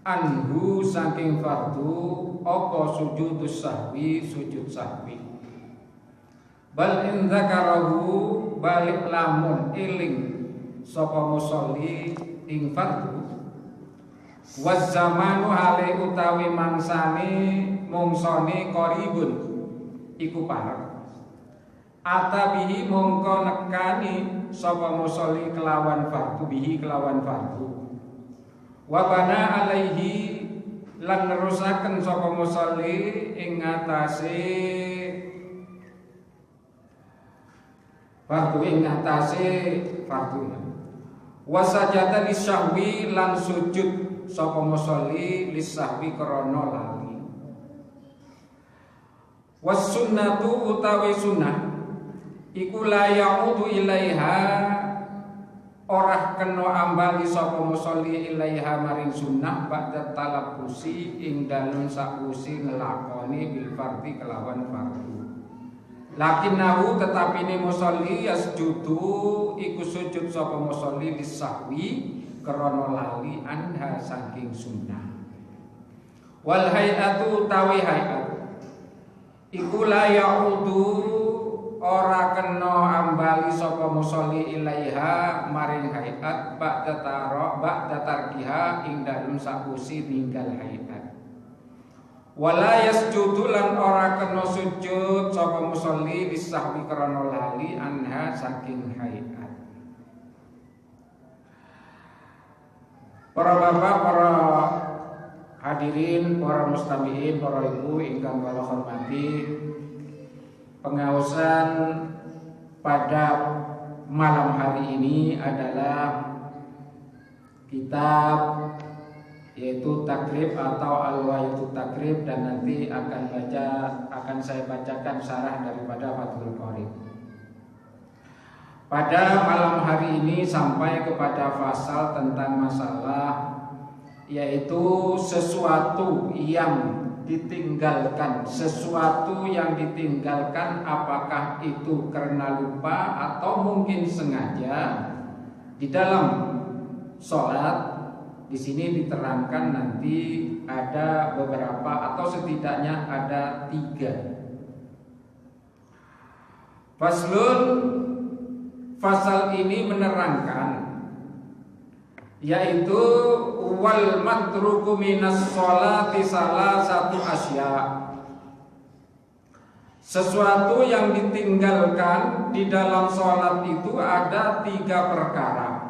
anhu saking fardu apa sujudus sahwi sujud sahwi. Bal in dzakarahu balik lamun eling sapa musolli ing fardu waz zamanu hale utawi mangsane mungsane qaribun iku parek atabihi mongko nekani sapa musolli kelawan fardu bihi kelawan fardu wa bana alaihi lan nerusaken sapa musolli ing ngatasé fardu ing ngatasé fardu wasajada lisahwi lan sujud sapa musolli lisahwi krana lali. Was sunnatu utawi sunnah iku la yaudu ilaiha ora kena ambali sapa musolli ilaiha maring sunnah ba'da talabbusi ing dalem sakwise nglakoni bil fardhi kelawan fardu. Lakinnahu tetapine musolli yasjudu iku sujud sapa musolli lisahwi krana lali anha saking sunnah. Wal hayatu tawi hayat iku la yaudu ora kena ambali sapa musolli ilaiha maring hayat ba'da tarkiha ing dalem sakwise ninggal hayat. Wala yasjudu lan ora kena sujud sapa musolli lisahwi krana lali anha saking hayat. Para bapak, para hadirin, para mustami'in, para ibu ingkang kula hormati, pengaosan pada malam hari ini adalah kitab yaitu takrib atau al-waitu takrib, dan nanti akan saya bacakan syarah daripada Fathul Qorib. Pada malam hari ini sampai kepada fasal tentang masalah yaitu sesuatu yang ditinggalkan, apakah itu karena lupa atau mungkin sengaja di dalam sholat. Di sini diterangkan nanti ada beberapa atau setidaknya ada 3. Fasal ini menerangkan yaitu wal matruku minas sholati salah satu asya. Sesuatu yang ditinggalkan di dalam sholat itu ada 3 perkara.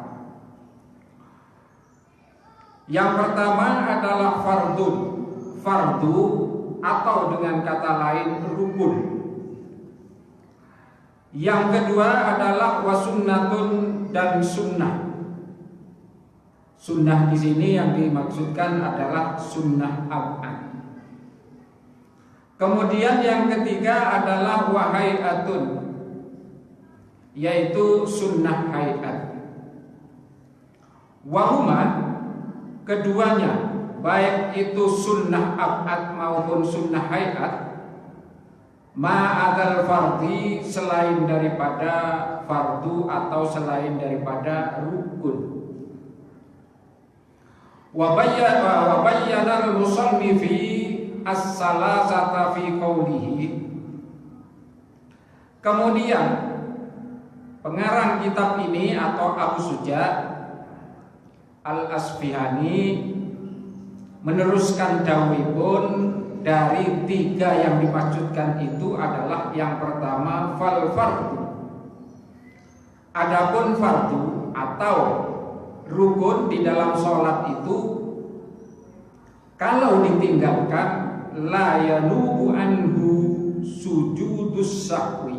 Yang pertama adalah fardu atau dengan kata lain rukun. Yang kedua adalah wasunnatun dan sunnah. Sunnah di sini yang dimaksudkan adalah sunnah ab'ad. Kemudian yang ketiga adalah wahai'atun, yaitu sunnah hayat. Wahuma keduanya, baik itu sunnah ab'ad maupun sunnah hayat, ma'adal fardhi selain daripada fardu atau selain daripada rukun. Wa bayyana al-musannifi as-salasata fi qawlihi. Kemudian pengarang kitab ini atau Abu Suja Al-Asfihani meneruskan dawuhipun dari 3 yang dimaksudkan itu adalah yang pertama fal fardu. Adapun fardu atau rukun di dalam sholat itu kalau ditinggalkan la yanubu anhu sujudus sahwi,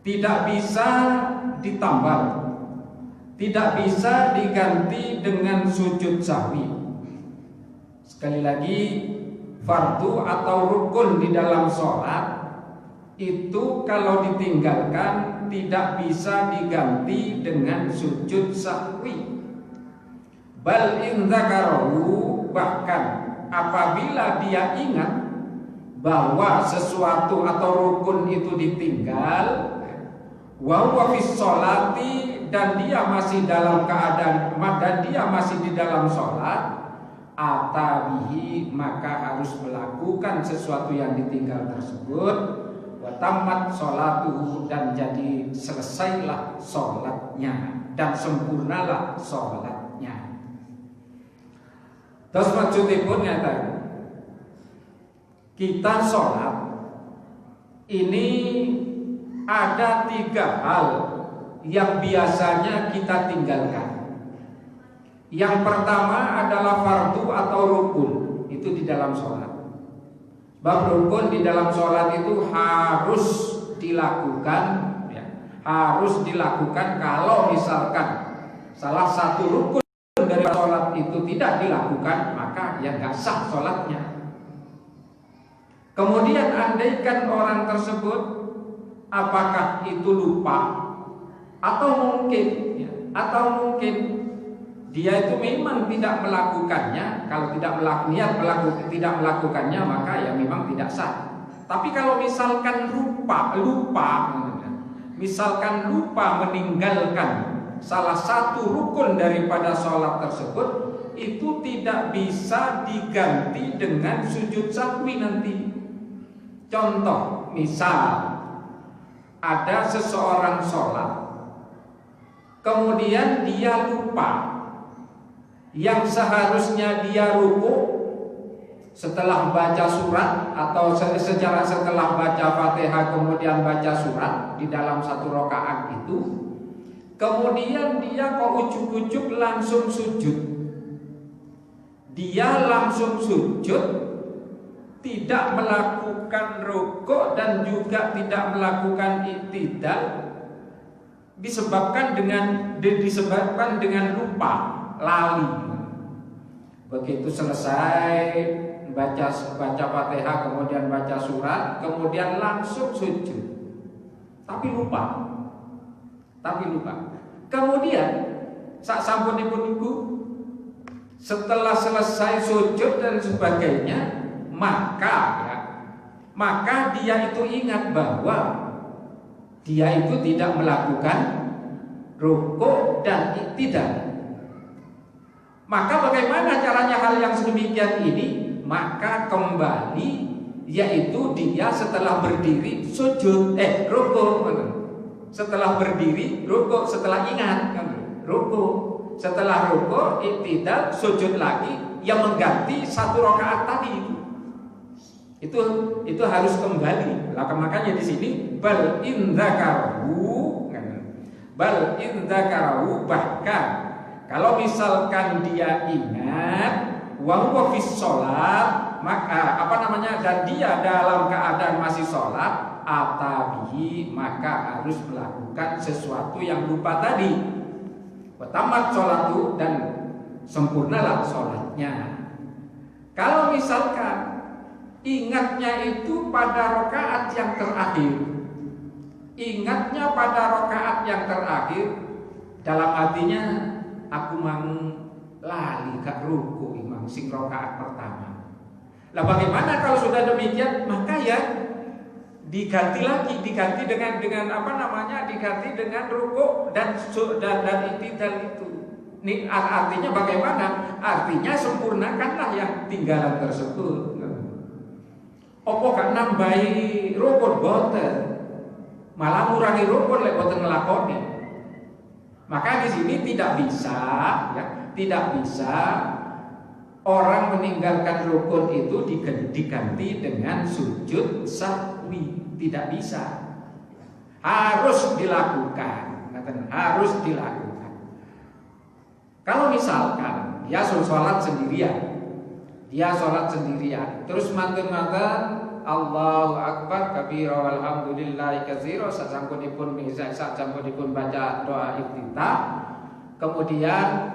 tidak bisa ditambah, tidak bisa diganti dengan sujud sahwi. Sekali lagi, fardu atau rukun di dalam sholat itu kalau ditinggalkan tidak bisa diganti dengan sujud sahwi. Bal in dzakarahu, bahkan apabila dia ingat bahwa sesuatu atau rukun itu ditinggal, wa huwa fis sholati, dan dia masih dalam keadaan dan dia masih di dalam sholat, atabihi maka harus melakukan sesuatu yang ditinggal tersebut, wa tammat sholatuhu dan jadi selesailah sholatnya dan sempurnalah sholatnya. Terus maksudipun nyata kita sholat ini ada 3 hal yang biasanya kita tinggalkan. Yang pertama adalah fardu atau rukun, itu di dalam sholat. Sebab rukun di dalam sholat itu harus dilakukan, ya, harus dilakukan. Kalau misalkan salah satu rukun dari sholat itu tidak dilakukan, maka ya nggak sah sholatnya. Kemudian andaikan orang tersebut apakah itu lupa atau mungkin dia itu memang tidak melakukannya. Kalau tidak melakukannya maka ya memang tidak sah. Tapi kalau misalkan lupa meninggalkan salah satu rukun daripada sholat tersebut, itu tidak bisa diganti dengan sujud sahwi nanti. Contoh, misal ada seseorang sholat, kemudian dia lupa yang seharusnya dia ruku setelah baca surat atau setelah baca Fatihah kemudian baca surat di dalam satu rakaat itu, kemudian dia kok ujuk-ujuk langsung sujud. Dia langsung sujud, tidak melakukan rukuk dan juga tidak melakukan i'tidal, disebabkan dengan lupa, lali. Begitu selesai baca Fatihah kemudian baca surat, kemudian langsung sujud, tapi lupa. Kemudian sak sampunipun iku, setelah selesai sujud dan sebagainya, maka dia itu ingat bahwa dia itu tidak melakukan rukuk dan i'tidal. Maka bagaimana caranya hal yang sedemikian ini? Maka kembali, yaitu dia setelah berdiri sujud rukuk. Setelah berdiri rukuk, setelah ingat rukuk, setelah rukuk i'tidal sujud lagi yang mengganti satu rakaat tadi itu harus kembali. Makanya di sini bal in dzakarahu, bahkan kalau misalkan dia ingat wa huwa fis shalat, maka dan dia dalam keadaan masih sholat, atabihi maka harus melakukan sesuatu yang lupa tadi. Tamat sholatu dan sempurnalah sholatnya. Kalau misalkan ingatnya itu pada rakaat yang terakhir, dalam artinya aku mang lali gak ruku imam sing rakaat pertama. Lah bagaimana kalau sudah demikian? Maka ya diganti dengan ruku dan i'tidal itu. Ini artinya bagaimana? Artinya sempurnakanlah yang tinggalan tersebut. Opo gak nambahi rukun boten, malah ngurangi rukun lek boten nglakoni. Maka di sini tidak bisa orang meninggalkan rukun itu diganti dengan sujud sahwi, tidak bisa. Harus dilakukan. Kalau misalkan dia sholat sendirian, terus manten-manten Allahu Akbar kabira walhamdulillahi katsira sasampunipun baca doa iftitah, kemudian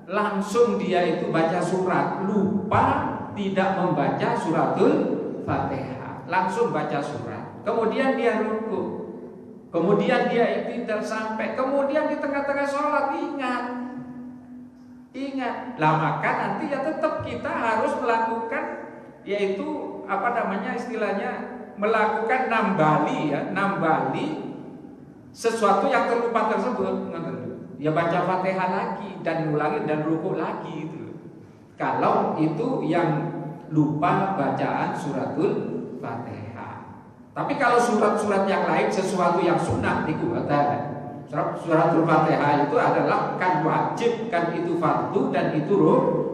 langsung dia itu baca surat, lupa tidak membaca suratul Fatihah, langsung baca surat, kemudian dia ruku, kemudian dia i'tidal sampai, kemudian di tengah-tengah sholat ingat, maka nanti ya tetap kita harus melakukan, yaitu istilahnya melakukan nambali sesuatu yang terlupa tersebut. Ya baca Fatihah lagi dan ulangi dan rukuk lagi itu. Kalau itu yang lupa bacaan suratul Fatihah. Tapi kalau surat-surat yang lain sesuatu yang sunnah niku boten. Suratul Fatihah itu adalah kan wajib, kan itu fardu dan itu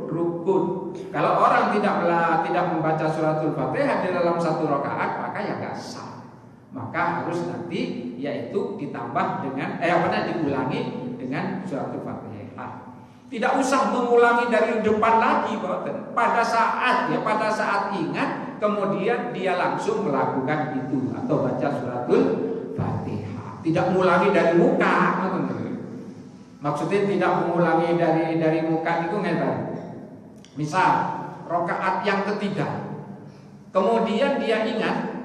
rukun. Kalau orang tidak membaca suratul Fatihah di dalam satu rakaat maka ya nggak sah. Maka harus nanti yaitu ditambah dengan diulangi dengan suratul Fatihah. Tidak usah mengulangi dari depan lagi, pada saat ingat kemudian dia langsung melakukan itu atau baca suratul Fatihah. Tidak mengulangi dari muka, maksudnya tidak mengulangi dari muka itu ngeten. Misal rakaat yang ketiga, kemudian dia ingat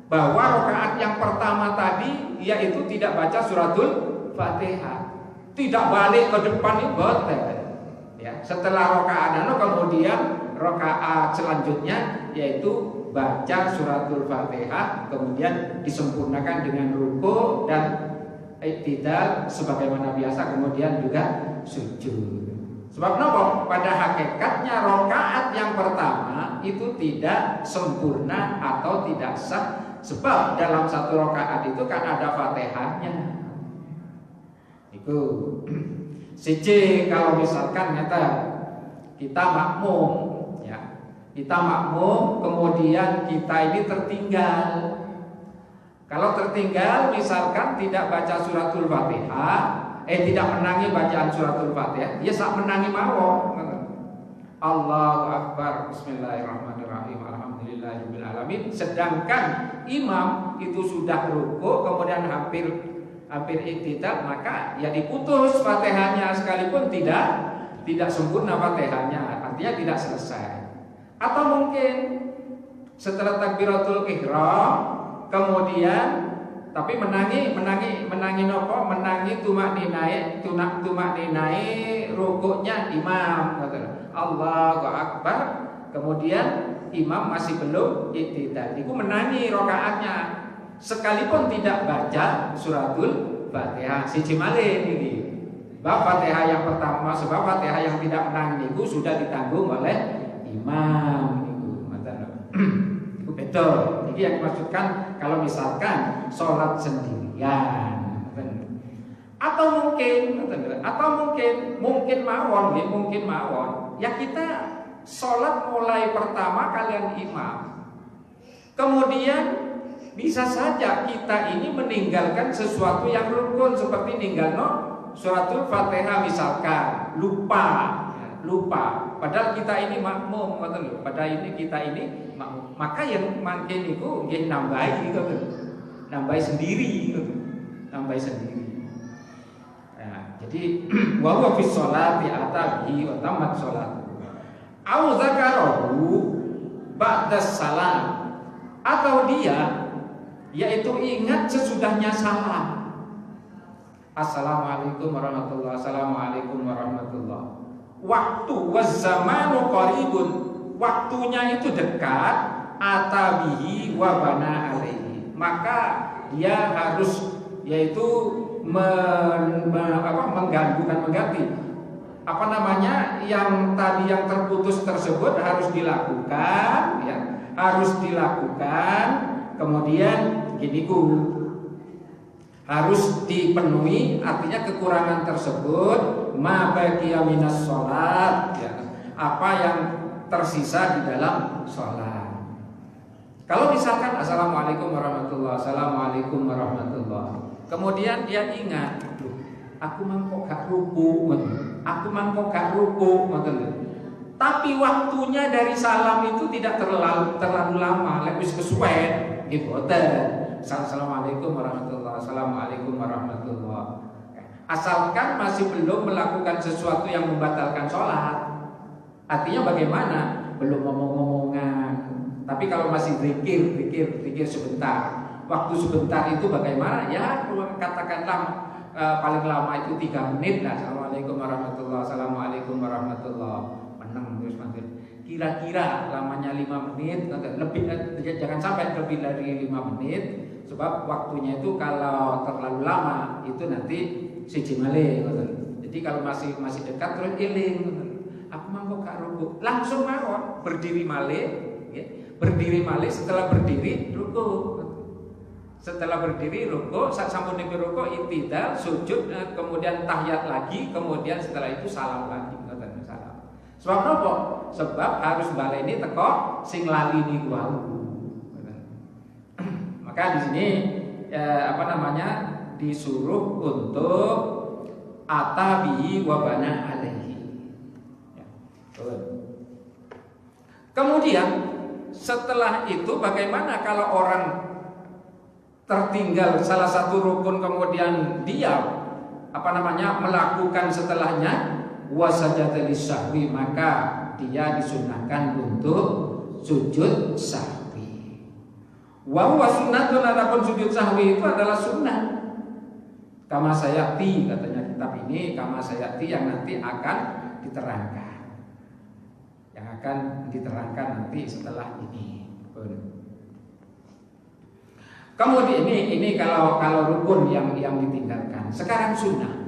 bahwa rakaat yang pertama tadi yaitu tidak baca suratul Fatihah. Tidak balik ke depan itu boten. Ya, setelah rakaat kemudian rakaat selanjutnya yaitu baca suratul Fatihah, kemudian disempurnakan dengan ruku dan i'tidal sebagaimana biasa, kemudian juga sujud. Sebab napa? Pada hakikatnya rakaat yang pertama itu tidak sempurna atau tidak sah, sebab dalam satu rakaat itu kan ada Fatihahnya. Itu siji kalau misalkan kita makmum, ya, kita makmum kemudian kita ini tertinggal. Kalau tertinggal misalkan tidak baca suratul Fatihah, tidak menangi bacaan suratul Fatihah, ya sak menangi mawon. Allahu Akbar, Bismillahirrahmanirrahim, Alhamdulillahirabbil alamin. Sedangkan imam itu sudah ruku kemudian hampir i'tidal, maka ya diputus Fatihahnya sekalipun tidak sempurna Fatihahnya, artinya tidak selesai. Atau mungkin setelah takbiratul ihram kemudian tapi menangi nopo, menangi tumak ninai rukuknya imam, Allahu Akbar, kemudian imam masih belum i'tidal, itu menangi rakaatnya sekalipun tidak baca suratul Fatihah. Siji malih ini bab Fatihah yang pertama, sebab Fatihah yang tidak menangi itu sudah ditanggung oleh imam itu betul. Jadi yang dimaksudkan kalau misalkan sholat sendirian, atau mungkin mawon ya, kita sholat mulai pertama kalian imam, kemudian bisa saja kita ini meninggalkan sesuatu yang rukun seperti ninggalno suratul Fatihah misalkan, lupa. Padahal kita ini makmum, maka yang makin itu nggih nambahi sendiri. Nah, jadi wa huwa fi sholati atabihi wa tamat sholat. Au zakarahu ba'da salam, atau dia yaitu ingat sesudahnya salam. Assalamualaikum warahmatullahi wabarakatuh. Assalamualaikum warahmatullahi wabarakatuh. Waktu wazamanu qaribun, waktunya itu dekat, atabihi wa bana alaihi, maka dia harus yaitu mengganti yang tadi yang terputus tersebut harus dilakukan, ya, kemudian harus dipenuhi, artinya kekurangan tersebut ma baqiya minas sholat, ya, apa yang tersisa di dalam sholat. Kalau misalkan assalamualaikum warahmatullahi wabarakatuh, assalamualaikum warahmatullahi wabarakatuh, kemudian dia ingat, aku mangkok gak ruku, tapi waktunya dari salam itu tidak terlalu lama, lebih kesuwen gitu. Assalamualaikum warahmatullahi wabarakatuh, assalamualaikum warahmatullahi wabarakatuh. Asalkan masih belum melakukan sesuatu yang membatalkan sholat. Artinya bagaimana? Belum ngomong-ngomongan. Tapi kalau masih zikir sebentar. Waktu sebentar itu bagaimana? Ya katakanlah paling lama itu 3 menit lah. Assalamualaikum warahmatullahi wabarakatuh, assalamualaikum warahmatullahi wabarakatuh. Kira-kira lamanya 5 menit, lebih, jangan sampai lebih dari 5 menit, sebab waktunya itu kalau terlalu lama itu nanti siji malih. Jadi kalau masih dekat terus iling, aku mangko gak ruku. Langsung mawon berdiri malih, ya. Berdiri malih, setelah berdiri ruku. Setelah berdiri ruku, sampun niku ruku i'tidal, sujud, kemudian tahiyat lagi, kemudian setelah itu salam lagi, ngoten salam. Sebab napa? Sebab harus baleni teko sing lali niku wau. Maka di sini disuruh untuk atabihi wa bana alaihi. Ya. Kemudian setelah itu bagaimana kalau orang tertinggal salah satu rukun kemudian dia melakukan setelahnya wasajada lisahwi, maka dia disunahkan untuk sujud sahwi. Wa huwa sunnatun, adapun sujud sahwi itu adalah sunnah. Kama sayati, katanya kitab ini, kama sayati yang nanti akan diterangkan. Yang akan diterangkan nanti setelah ini. Kemudian ini kalau rukun yang ditinggalkan. Sekarang sunnah.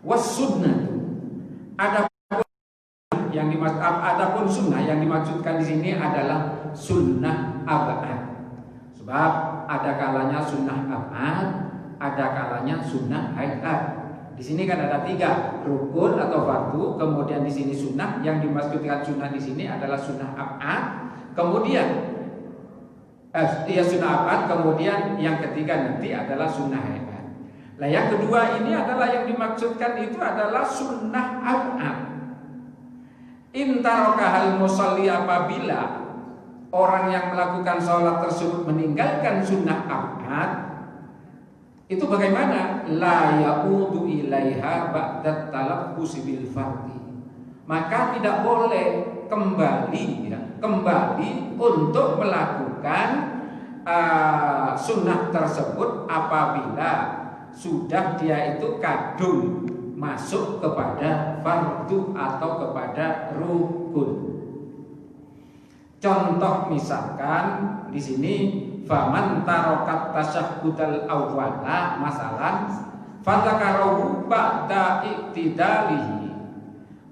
Was sunnah. Adapun sunnah yang dimaksudkan di sini adalah sunnah abad. Sebab ada kalanya sunnah abad, ada kalanya sunnah hayat. Di sini kan ada 3, rukun atau fardu, kemudian di sini sunnah. Yang dimaksudkan sunnah di sini adalah sunnah abad. Kemudian sunnah abad, kemudian yang ketiga nanti adalah sunnah hayat. Nah, yang kedua ini adalah yang dimaksudkan itu adalah sunnah abad. Intarokahal musalli, apabila orang yang melakukan sholat tersebut meninggalkan sunnah abad, itu bagaimana? La ya'udu ilaiha ba'dat talaffuz bil fardhi. Maka tidak boleh kembali untuk melakukan sunnah tersebut apabila sudah dia itu kadung masuk kepada fardu atau kepada rukun. Contoh misalkan di sini faman tarokat tasyahhudal awwala masalan fadzakarahu ba'da iktidalihi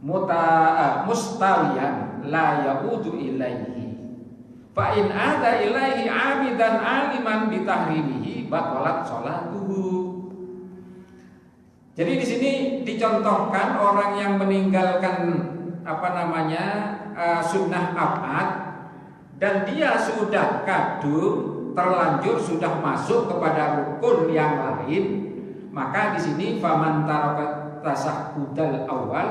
mustawiyan la yaudu ilaihi fa in ada ilaihi amidan aliman bitahrimihi batalat sholatuhu. Jadi di sini dicontohkan orang yang meninggalkan sunnah abad dan dia sudah kadung terlanjur sudah masuk kepada rukun yang lain, maka di sini faman taraka tasyahhudal awal,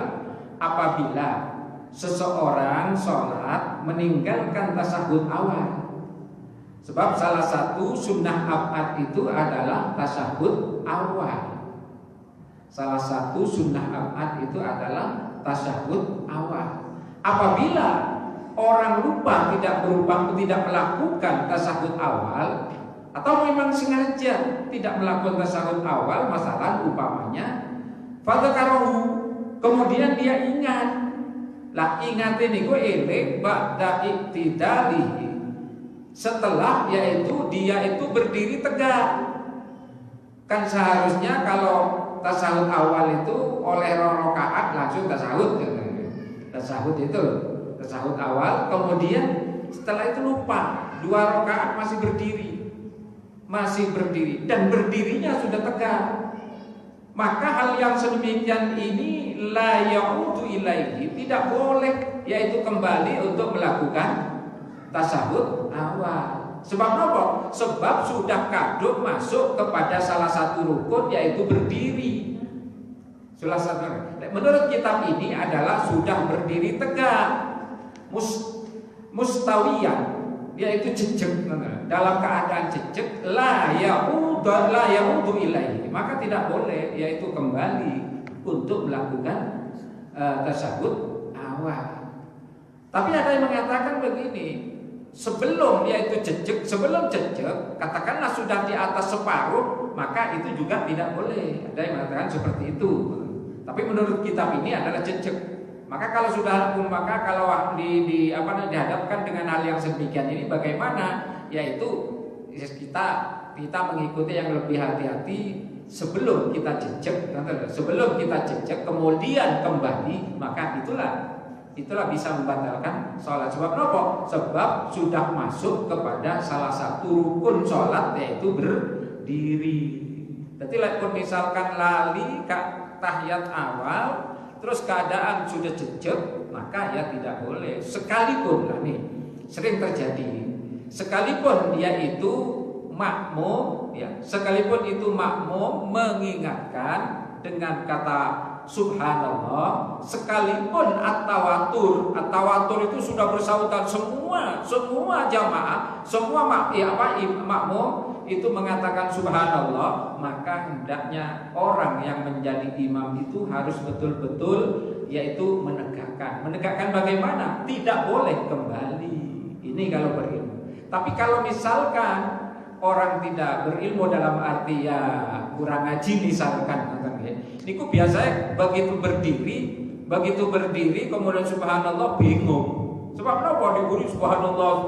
apabila seseorang sholat meninggalkan tasyahud awal. Sebab salah satu sunnah abad itu adalah tasyahud awal. Salah satu sunnah abad itu adalah tasyahud awal. Apabila orang lupa tidak melakukan tasyahud awal, atau memang sengaja tidak melakukan tasyahud awal, masalah umpamanya fadzakarahu, kemudian dia ingat. Lah ingat ini eling ba'da iktidalihi, setelah yaitu dia itu berdiri tegak. Kan seharusnya kalau tasahud awal itu oleh rakaat langsung tasahud itu tasahud awal, kemudian setelah itu lupa 2 rakaat masih berdiri dan berdirinya sudah tegak, maka hal yang sedemikian ini la yaudu ilaihi, tidak boleh yaitu kembali untuk melakukan tasahud awal. Sebab apa? Sebab sudah kadung masuk kepada salah satu rukun yaitu berdiri. Salah satu. Menurut kitab ini adalah sudah berdiri tegak, mustawiyan, yaitu jejak, dalam keadaan jejak, la yaudu ilaihi, maka tidak boleh yaitu kembali untuk melakukan tasahud awal. Tapi ada yang mengatakan begini, sebelum jejak, katakanlah sudah di atas separuh, maka itu juga tidak boleh. Ada yang mengatakan seperti itu. Tapi menurut kitab ini adalah jejak. Maka kalau dihadapkan dengan hal yang sedemikian ini bagaimana? Yaitu kita mengikuti yang lebih hati-hati sebelum kita jejak kemudian kembali, maka itulah bisa membatalkan sholat. Sebab apa? Sebab sudah masuk kepada salah satu rukun sholat, yaitu berdiri. Jadi pun misalkan lali tahiyat awal, terus keadaan sudah jejak, maka ya tidak boleh. Sekalipun sering terjadi, sekalipun dia itu makmum, sekalipun itu makmum mengingatkan dengan kata subhanallah, sekalipun at-tawatur itu sudah bersautan semua jamaah, semua makmum itu mengatakan subhanallah, maka hendaknya orang yang menjadi imam itu harus betul-betul yaitu menegakkan bagaimana? Tidak boleh kembali. Ini kalau berilmu. Tapi kalau misalkan orang tidak berilmu dalam arti kurang ngaji misalkan, niku biasanya begitu berdiri kemudian subhanallah bingung. Sebab napa diburi subhanallah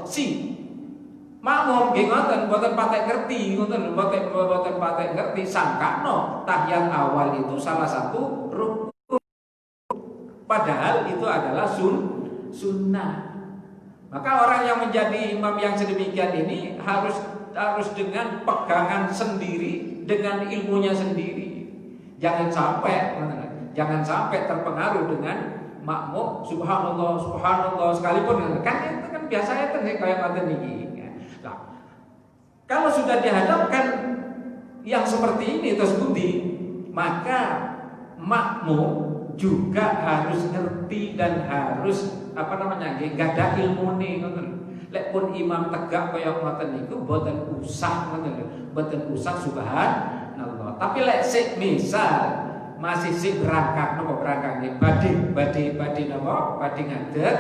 si makmum nggih mboten patek ngerti sangkano tahiyat awal itu salah satu rukun, padahal itu adalah sunnah. Maka orang yang menjadi imam yang sedemikian ini harus dengan pegangan sendiri, dengan ilmunya sendiri. Jangan sampai terpengaruh dengan makmum subhanallah sekalipun kan itu kan biasanya kayak ngoten niki. Nah, kalau sudah dihadapkan yang seperti ini terus budi, maka makmum juga harus ngerti dan harus gadah ilmu nih ngoten. Lek pun imam tegak kaya ngoten niku mboten usah subhanallah. Tapi lek sik misal masih sik berangkat nggih badhe ngadeg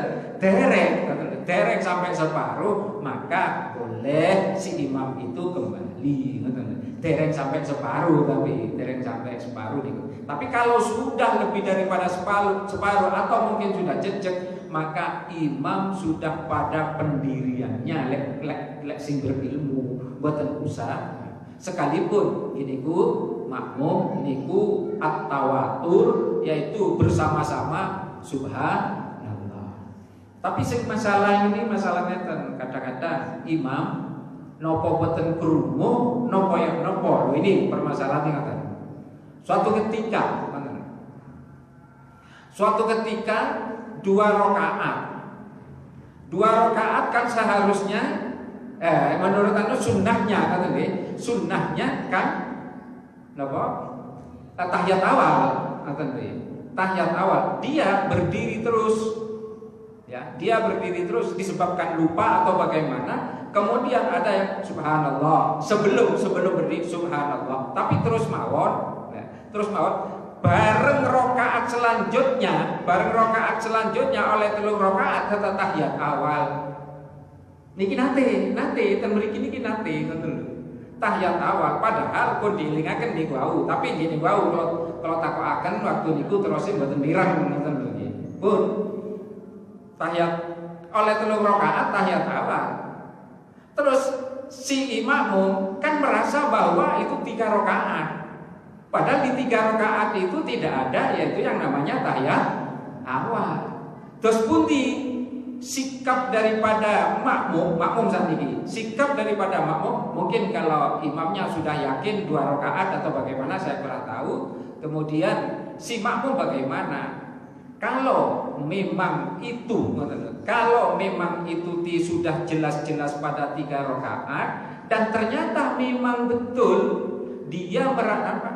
dereng sampai separuh, maka boleh si imam itu kembali ngoten. Dereng sampai separuh niku. Tapi kalau sudah lebih daripada separuh atau mungkin sudah jejak, maka imam sudah pada pendiriannya lek sing berilmu mboten usah. Sekalipun niku makmum niku at-tawatur, yaitu bersama-sama subhanallah. Tapi sing masalahnya kadang-kadang imam nopo boten krungu nopo yang nopo. Ini permasalahan ngaten. Suatu ketika 2 rakaat kan seharusnya menurut anu sunnahnya kan napa? Tahiyat awal tahiyat awal dia berdiri terus. Dia berdiri terus disebabkan lupa atau bagaimana. Kemudian ada yang subhanallah sebelum berdiri subhanallah, tapi terus mawon bareng rokaat selanjutnya oleh 3 rakaat tetap tahiyat awal. Niki nate ten mriki niki nate ngoten lho. Tahiyat awal padahal pun dielingaken niku wau, tapi nggih niku wau kalau takokaken waktu niku terus mboten mireng ngoten lho nggih. Pun tahiyat oleh 3 rakaat tahiyat awal. Terus si imam kan merasa bahwa itu 3 rakaat. Padahal di 3 rakaat itu tidak ada yaitu yang namanya tahiyat awal. Terus pundi sikap daripada makmum saniki. Sikap daripada makmum mungkin kalau imamnya sudah yakin 2 rakaat atau bagaimana saya kurang tahu. Kemudian si makmum bagaimana? Kalau memang itu sudah jelas-jelas pada 3 rakaat dan ternyata memang betul dia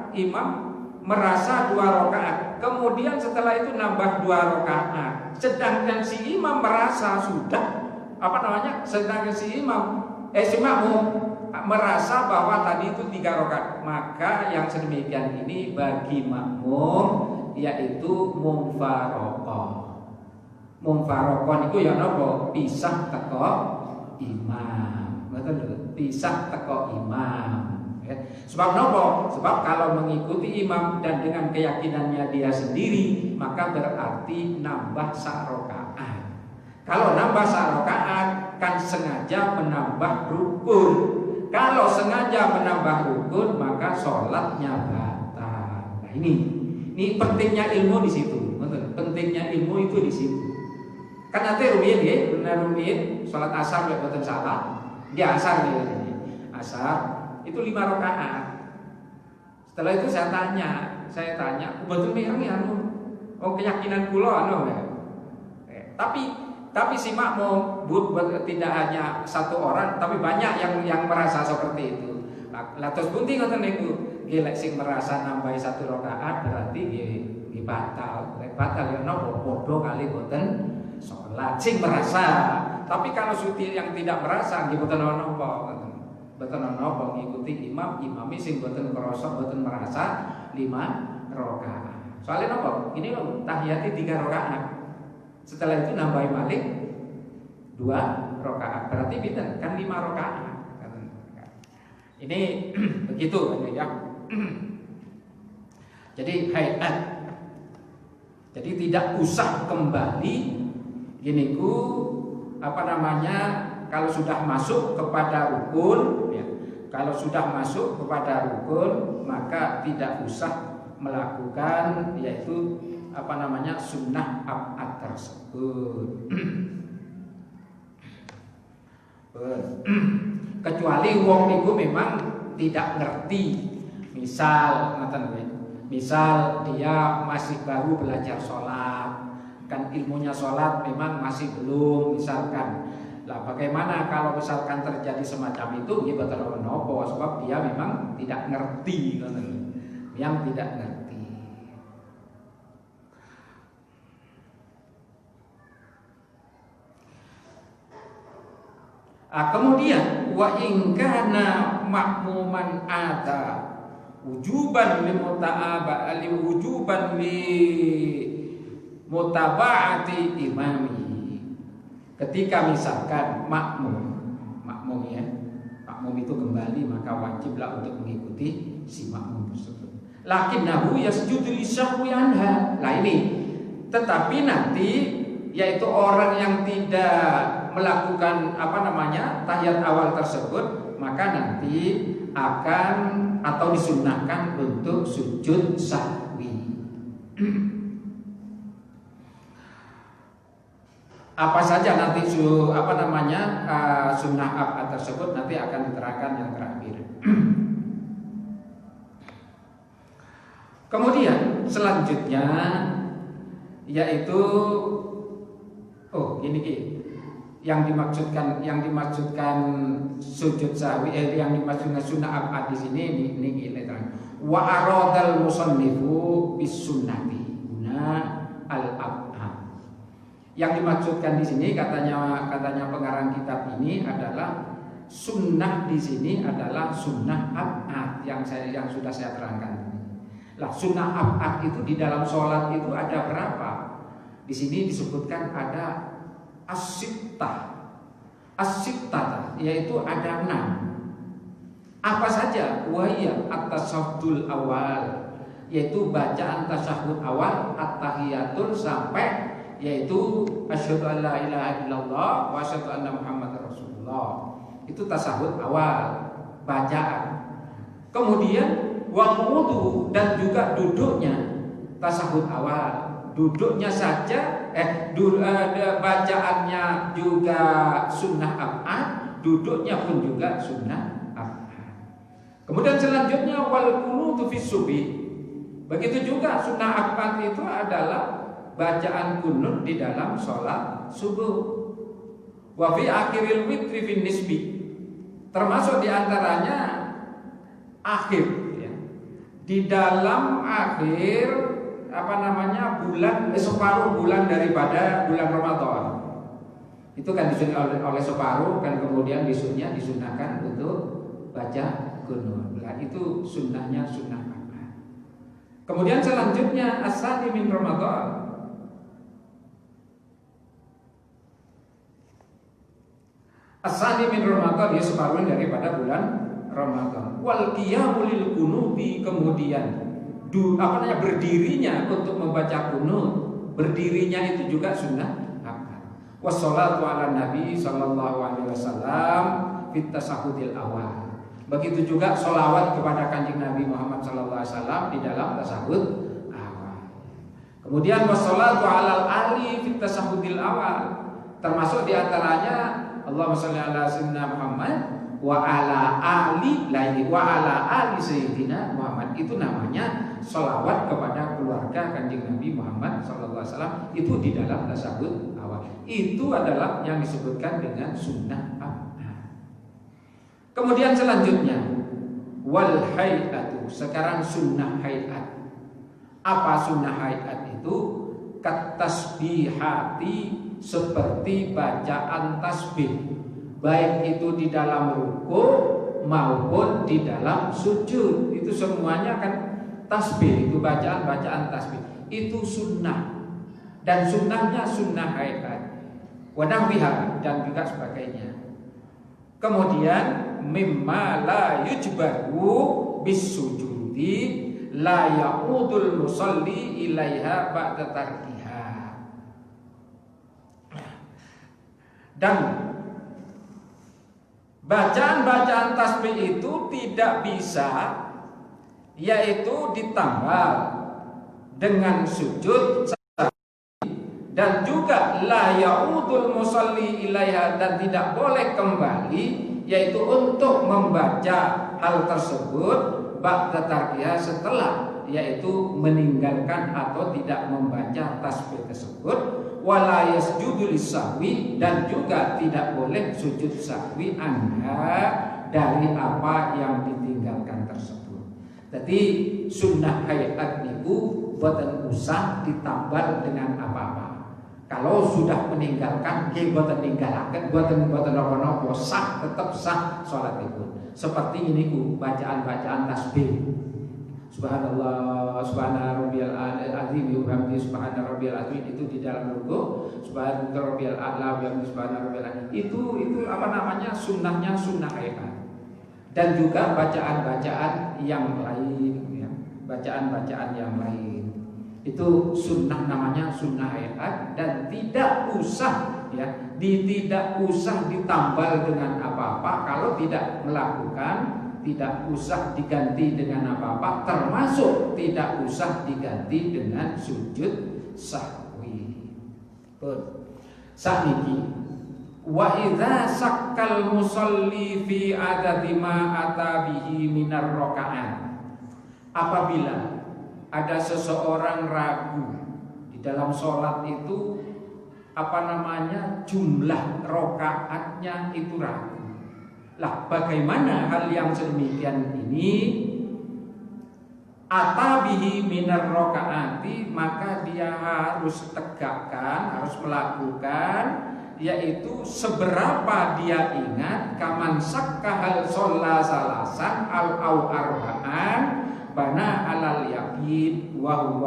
imam merasa 2 rakaat, kemudian setelah itu nambah 2 rakaat, sedangkan si imam merasa sudah si makmum merasa bahwa tadi itu 3 rakaat, maka yang sedemikian ini bagi makmum yaitu mumfaroqah niku ya napa? Pisah teko imam. Betul, pisah teko imam. Sebab napa? Sebab kalau mengikuti imam dan dengan keyakinannya dia sendiri, maka berarti nambah sak rakaat. Kalau nambah sak rakaat kan sengaja menambah rukun. kalau sengaja menambah rukun maka sholatnya batal. Nah ini pentingnya ilmu di situ. Pentingnya ilmu itu di situ. Kan nanti rumiyin ya, benar rumiyin sholat asar ya boten salah. Dia asar ya, asar itu 5 rakaat. Setelah itu saya tanya, betul mireng ya oh keyakinan kula ya. Tapi si makmum tidak hanya satu orang, tapi banyak yang merasa seperti itu. Lah terus bunti ngoten niku, nggih lek sing merasa nambahi 1 rakaat berarti nggih batal. Lek batal ya napa padha kali boten salat sing merasa. Tapi kalau suti yang tidak merasa nggih boten napa. Boten napa ngikuti imami sing boten krasa boten merasa 5 rakaat. Soalnya napa? Ini lho tahiyati 3 rakaat. Setelah itu nambahi balik 2 rakaat. Berarti pinten? Kan 5 rakaat. Ini begitu ya. Jadi hayat. Jadi tidak usah kembali gini kalau sudah masuk kepada rukun ya. Kalau sudah masuk kepada rukun maka tidak usah melakukan yaitu sunnah ab'ad tersebut. Kecuali wong niku memang tidak ngerti. Misal dia masih baru belajar sholat, kan ilmunya sholat memang masih belum misalkan. Lah bagaimana kalau misalkan terjadi semacam itu? Ya betul nopo sebab dia memang tidak ngerti, yang tidak ngerti. Kemudian wa in kana makmuman ada wujuban li mutaba'ati imami. Ketika misalkan makmum itu kembali maka wajiblah untuk mengikuti si makmum tersebut. Lakinnahu yasjudu lisahwi anha. Lah ini tetapi nanti yaitu orang yang tidak melakukan tahiyat awal tersebut maka nanti akan atau disunnahkan untuk sujud sahwi. Apa saja nanti sunnah ab'ad tersebut nanti akan diterangkan yang terakhir. Kemudian selanjutnya yaitu yang dimaksudkan sujud sahwi yang dimaksudkan sunnah ab'ad di sini ini wa aradal musannifu bis sunnati al ab'ad. Yang dimaksudkan di sini katanya pengarang kitab ini adalah sunnah di sini adalah sunnah ab'ad yang sudah saya terangkan. Lah sunnah ab'ad itu di dalam sholat itu ada berapa? Di sini disebutkan ada as-sittah yaitu ada 6. Apa saja? Wahiyya at-tasyahhudul awal yaitu bacaan tasyahud awal, at-tahiyatul sampai yaitu asyhadu an la ilaha illallah wa asyhadu anna muhammadar rasulullah. Itu tasyahud awal, bacaan. Kemudian wudu dan juga duduknya tasyahud awal. Duduknya saja bacaannya juga sunnah ab'ad, duduknya pun juga sunnah ab'ad. Kemudian selanjutnya wal qunutu fis subhi. Begitu juga sunnah ab'ad itu adalah bacaan kunut di dalam sholat subuh. Wa fi akhiril witri fin nisbi. Termasuk diantaranya akhir ya. Di dalam akhir separuh bulan daripada bulan Ramadan. Itu kan disunnah oleh separuh kan kemudian disunahkan untuk baca kunut. Nah, itu sunnahnya sunnah ab'ad. Kemudian selanjutnya as-sani min Ramadan. As-sani min Ramadan dia separuh daripada bulan Ramadan. Wal qiyamu lil qunuti kemudian berdirinya untuk membaca kunut, berdirinya itu juga sunnah ab'ad. Wassalatu ala nabi sallallahu alaihi wasallam fit tasyahhudil awal. Begitu juga sholawat kepada Kanjeng Nabi Muhammad SAW di dalam tasyahud awal. Kemudian wassalatu alal ali fit tasyahudil awal, termasuk diantaranya Allahumma sholli ala sayyidina Muhammad wa ala ali sayyidina Muhammad. Itu namanya sholawat kepada keluarga Kanjeng Nabi Muhammad SAW itu di dalam tasyahud awal. Itu adalah yang disebutkan dengan sunnah awal. Kemudian selanjutnya wal hayatu. Sekarang sunnah hayat. Apa sunnah hayat itu? Katasbihati, seperti bacaan tasbih, baik itu di dalam ruku maupun di dalam sujud. Itu semuanya kan tasbih, itu bacaan tasbih. Itu sunnah. Dan sunnahnya sunnah hayat. Wanahwiha dan juga sebagainya. Kemudian mimma la yujbaru bisujudi la yaqudul musalli ilaiha ba'da tarkiha. Dan bacaan-bacaan tasbih itu tidak bisa yaitu ditambah dengan sujud, dan juga la yaudul musalli ilaiha, dan tidak boleh kembali yaitu untuk membaca hal tersebut ba'da tarkiha, setelah yaitu meninggalkan atau tidak membaca tasbih tersebut. Wala yasjudu lisahwi, dan juga tidak boleh sujud sahwi anha, dari apa yang ditinggalkan tersebut. Jadi sunnah hayat itu boten usah ditambal dengan apa-apa. Kalau sudah meninggalkan, boten ninggalaken, boten napa-napa, sah, tetap sah salat itu. Seperti ini bacaan tasbih. Subhanallah, subhana rabbiyal azim, yuhamdi subhana rabbiyal azim, itu di dalam ruku, subhana rabbiyal a'la, yuhamdi subhana rabbiyal azim. Itu apa namanya? Sunnahnya sunnah hayat. Dan juga bacaan-bacaan yang lain, ya. Bacaan-bacaan yang lain. Itu sunnah, namanya sunnah hayat, dan tidak usah tidak usah ditambal dengan apa-apa. Kalau tidak melakukan, tidak usah diganti dengan apa-apa, termasuk tidak usah diganti dengan sujud sahwi. Sakniki wa idza sakkal musalli fi adadi ma ata bihi minar rakaat. Apabila ada seseorang ragu di dalam sholat itu, jumlah rokaatnya itu ragu. Lah, bagaimana hal yang sedemikian ini? Atabihi minar rokaati, maka dia harus tegakkan, harus melakukan, yaitu seberapa dia ingat, kaman sakkahal sholla salasan au arba'an bana alal yakin wal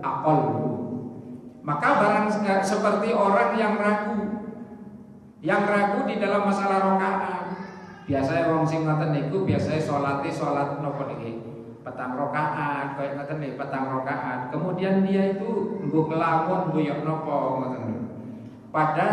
aqal. Maka barang seperti orang yang ragu di dalam masalah rakaat. Biasanya wong sing ngoten niku biasanya salat napa niki? Petang rakaat, kaya ngoten niki petang rakaat. Kemudian dia itu nggo kelamun boyok napa ngoten. Pada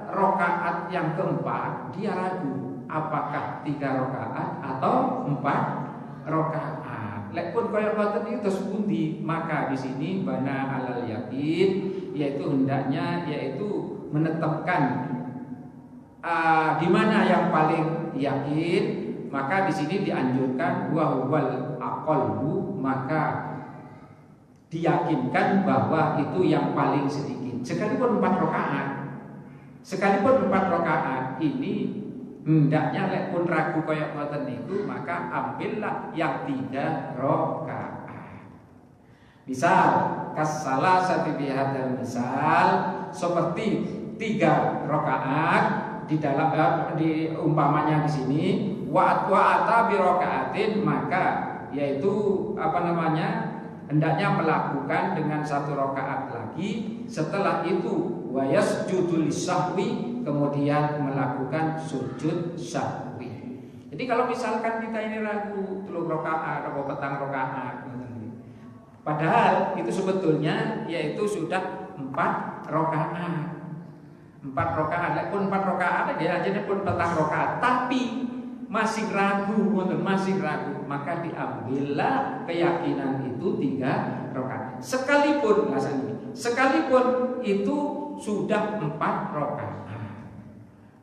rakaat yang keempat dia ragu, apakah 3 rakaat atau 4 rakaat. Lek pun kaya ngoten iki terus pundi? Maka di sini bana alal yakin, yaitu hendaknya menetapkan di mana yang paling yakin. Maka di sini dianjurkan wal aqallu, maka diyakinkan bahwa itu yang paling sedikit. Sekalipun 4 rakaat ini hendaknya lek pun ragu kaya ngoten niku, maka ambillah yang 3 rakaat. Misal kasala sati bihadzal misal, seperti 3 rakaat di dalam di umpamanya di sini wa ata bi rakaatin, maka yaitu hendaknya melakukan dengan 1 rakaat lagi. Setelah itu wa yasjudu lisahwi, kemudian melakukan sujud sahwi. Jadi kalau misalkan kita ini ragu 3 rakaat atau 4 rakaat, padahal itu sebetulnya yaitu sudah 4 rakaat. 4 rakaat, pun 4 rakaat ya jadi pun 4 rakaat, tapi masih ragu, maka diambillah keyakinan itu 3 rakaat. Sekalipun itu sudah 4 rakaat,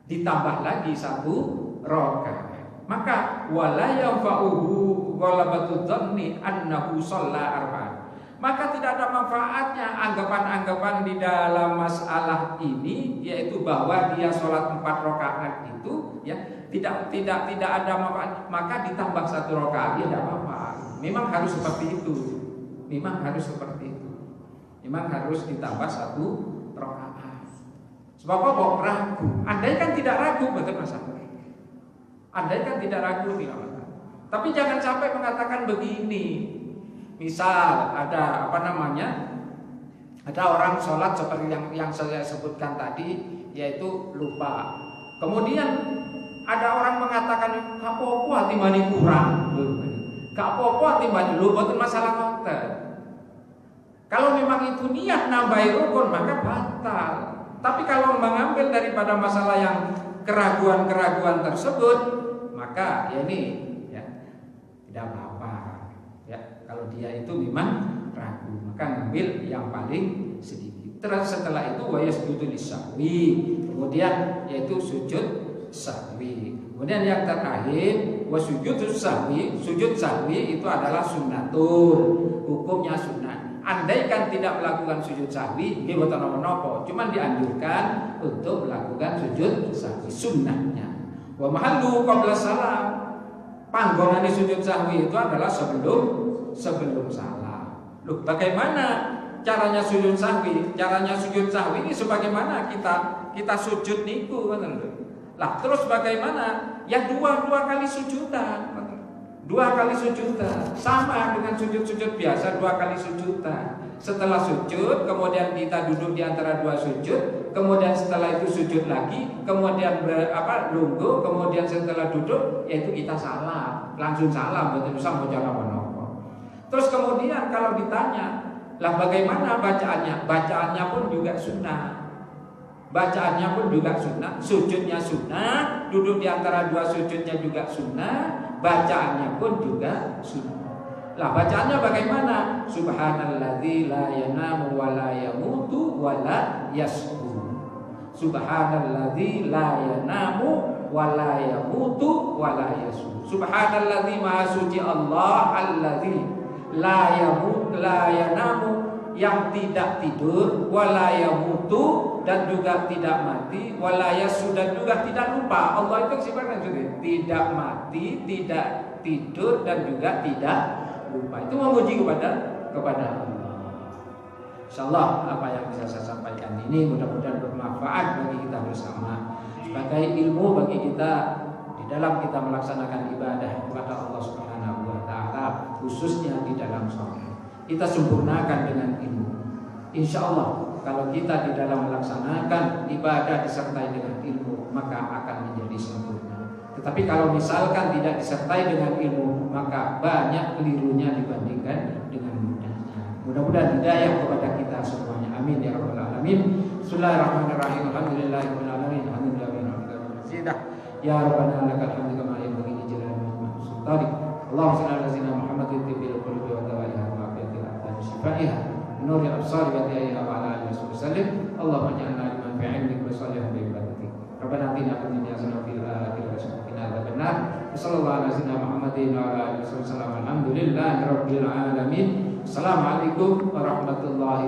ditambah lagi 1 rakaat, maka wala yanfa'uhu ghalabatu dhanni annahu shalla arba'an. Maka tidak ada manfaatnya anggapan-anggapan di dalam masalah ini, yaitu bahwa dia sholat 4 rakaat itu ya tidak ada manfaat, maka ditambah 1 rakaat ya tidak apa-apa. Memang harus seperti itu. Memang harus ditambah 1 rakaat. Sebab apa? Ragu. Andai kan tidak ragu betul masalah. Tidak masalah. Tapi jangan sampai mengatakan begini. Misal ada orang sholat seperti yang saya sebutkan tadi, yaitu lupa. Kemudian ada orang mengatakan kapopo timbani kurang, kapopo timbani lupa, itu masalah konten. Kalau memang itu niat nambahi rukun maka batal. Tapi kalau mengambil daripada masalah yang keraguan-keraguan tersebut, maka ya ini ya tidak apa-apa. Kalau dia itu memang ragu, maka ngambil yang paling sedikit. Terus setelah itu wayasjudu lisahwi, kemudian yaitu sujud sahwi. Kemudian yang terakhir wasujudus sahwi, sujud sahwi itu adalah sunnatun, hukumnya sunnah. Andaikan tidak melakukan sujud sahwi, dia boten napa-napa, cuma dianjurkan untuk melakukan sujud sahwi sunnahnya. Wa mahallu qabla salam. Panggongan sujud sahwi itu adalah sebelum salam. Loh, bagaimana caranya sujud sahwi? Caranya sujud sahwi ini sebagaimana kita sujud niku, lah terus bagaimana? Ya dua kali sujudan. 2 kali sujudan. Sama dengan sujud-sujud biasa 2 kali sujudan. Setelah sujud, kemudian kita duduk di antara 2 sujud, kemudian setelah itu sujud lagi, kemudian lungguh, kemudian setelah duduk yaitu kita salam, langsung salam, betul sama jangan. Terus kemudian kalau ditanya, lah bagaimana bacaannya? Bacaannya pun juga sunnah. Sujudnya sunnah, duduk di antara 2 sujudnya juga sunnah, bacaannya pun juga sunnah. Lah bacaannya bagaimana? Subhanalladzi la yanamu wa la yamutu wa la yasbu. Subhanalladzi la yanamu wa la yamutu wa la yasbu. Subhanalladzi maha suci Allah alladzi la yanamu, yang tidak tidur, wala yamutu, dan juga tidak mati, wala yasu, dan juga tidak lupa. Allah itu sifatnya tidak mati, tidak tidur, dan juga tidak lupa. Itu memuji kepada Allah. Insyaallah apa yang bisa saya sampaikan ini mudah-mudahan bermanfaat bagi kita bersama, sebagai ilmu bagi kita di dalam kita melaksanakan ibadah kepada Allah Subhanahu wa taala, khususnya di dalam sholat. Kita sempurnakan dengan ilmu. Insya Allah kalau kita di dalam melaksanakan ibadah disertai dengan ilmu, maka akan menjadi sempurna. Tetapi kalau misalkan tidak disertai dengan ilmu, maka banyak kelirunya dibandingkan dengan mudahnya. Mudah-mudahan hidayah kepada kita semuanya. Amin ya rabbal alamin. Bismillahirrahmanirrahim. Alhamdulillahirabbil alamin. Alhamdulillahirabbil ya rabbana lakal hamdu kama yanbaghi li jalali wajhika sultanik. Allahumma shalli ala sayyidina Muhammadin tibbil qulubi wa dawaiha wa afiyatil abdan shifaiha nuril absar wa diyaiha wa ala alihi wasallam. Allahumma ja'alna liman fi 'ilmik wa salihin bi ibadatik. Rabbana atina fid dunya hasanah wa fil akhirati hasanah wa qina adzabannar. Sallallahu alaihi wasallam Muhammadin wa ala alihi wasallam. Alhamdulillahirabbil alamin. Assalamualaikum warahmatullahi